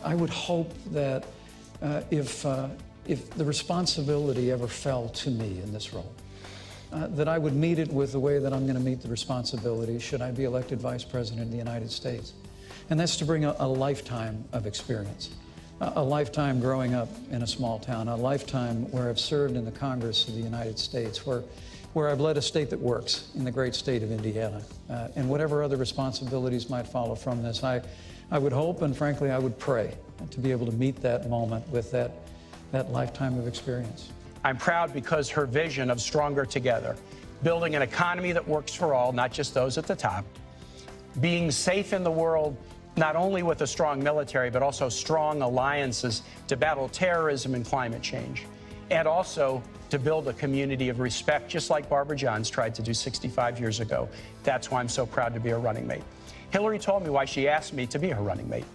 I would hope that if the responsibility ever fell to me in this role, that I would meet it with the way that I'm going to meet the responsibility should I be elected Vice President of the United States. And that's to bring a lifetime of experience, a lifetime growing up in a small town, a lifetime where I've served in the Congress of the United States, where I've led a state that works in the great state of Indiana. And whatever other responsibilities might follow from this, I would hope, and frankly, I would pray to be able to meet that moment with that lifetime of experience. I'm proud because her vision of stronger together, building an economy that works for all, not just those at the top, being safe in the world, not only with a strong military, but also strong alliances to battle terrorism and climate change, and also to build a community of respect, just like Barbara Johns tried to do 65 years ago. That's why I'm so proud to be her running mate. Hillary told me why she asked me to be her running mate.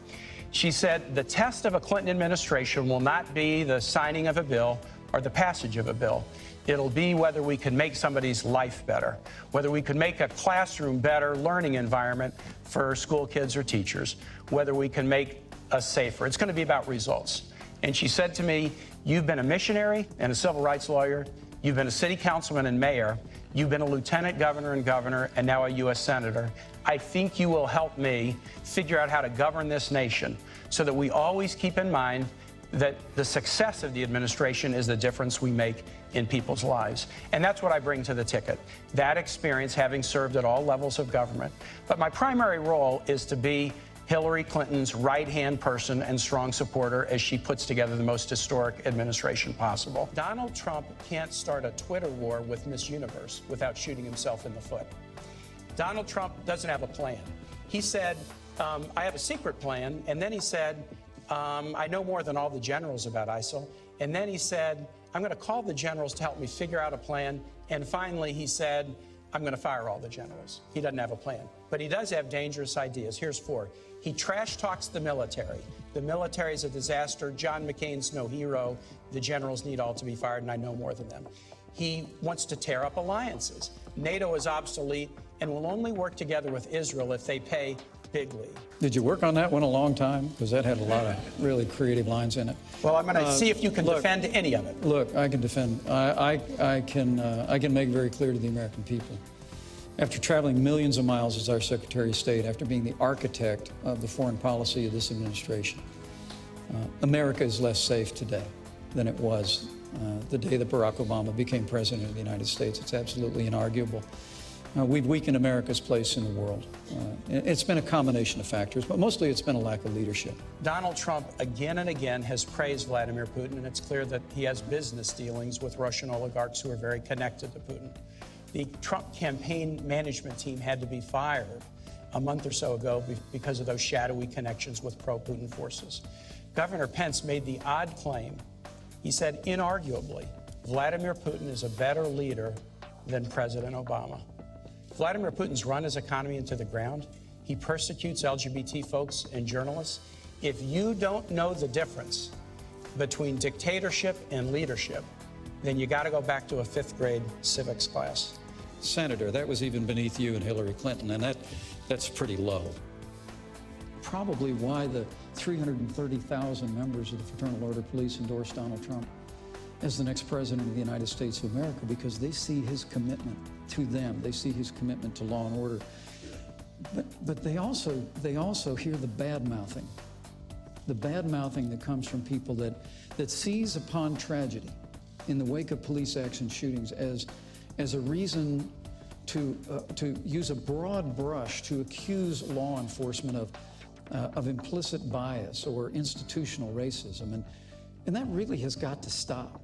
She said, the test of a Clinton administration will not be the signing of a bill or the passage of a bill. It'll be whether we can make somebody's life better, whether we can make a classroom better learning environment for school kids or teachers, whether we can make us safer. It's going to be about results. And she said to me, you've been a missionary and a civil rights lawyer, you've been a city councilman and mayor, you've been a lieutenant governor and now a U.S. senator. I think you will help me figure out how to govern this nation so that we always keep in mind that the success of the administration is the difference we make in people's lives. And that's what I bring to the ticket, that experience, having served at all levels of government. But my primary role is to be Hillary Clinton's right-hand person and strong supporter as she puts together the most historic administration possible. Donald Trump can't start a Twitter war with Miss Universe without shooting himself in the foot. Donald Trump doesn't have a plan. He said, I have a secret plan, and then he said, I know more than all the generals about ISIL. And then he said, I'm going to call the generals to help me figure out a plan. And finally, he said, I'm going to fire all the generals. He doesn't have a plan. But he does have dangerous ideas. Here's four. He trash talks the military. The military is a disaster. John McCain's no hero. The generals need all to be fired, and I know more than them. He wants to tear up alliances. NATO is obsolete and will only work together with Israel if they pay big league. Did you work on that one a long time? Because that had a lot of really creative lines in it. Well, I'm going to see if you can defend any of it. Look, I can defend. I can make very clear to the American people. After traveling millions of miles as our Secretary of State, after being the architect of the foreign policy of this administration, America is less safe today than it was the day that Barack Obama became President of the United States. It's absolutely inarguable. We've weakened America's place in the world. It's been a combination of factors, but mostly it's been a lack of leadership. Donald Trump again and again has praised Vladimir Putin, and it's clear that he has business dealings with Russian oligarchs who are very connected to Putin. The Trump campaign management team had to be fired a month or so ago because of those shadowy connections with pro-Putin forces. Governor Pence made the odd claim. He said, inarguably, Vladimir Putin is a better leader than President Obama. Vladimir Putin's run his economy into the ground. He persecutes LGBT folks and journalists. If you don't know the difference between dictatorship and leadership, then you got to go back to a 5th grade civics class. Senator, that was even beneath you and Hillary Clinton, and that's pretty low. Probably why the 330,000 members of the Fraternal Order of Police endorsed Donald Trump as the next president of the United States of America, because they see his commitment to them. They see his commitment to law and order. But they also hear the bad-mouthing that comes from people that seize upon tragedy in the wake of police action shootings as a reason to use a broad brush to accuse law enforcement of implicit bias or institutional racism. And that really has got to stop.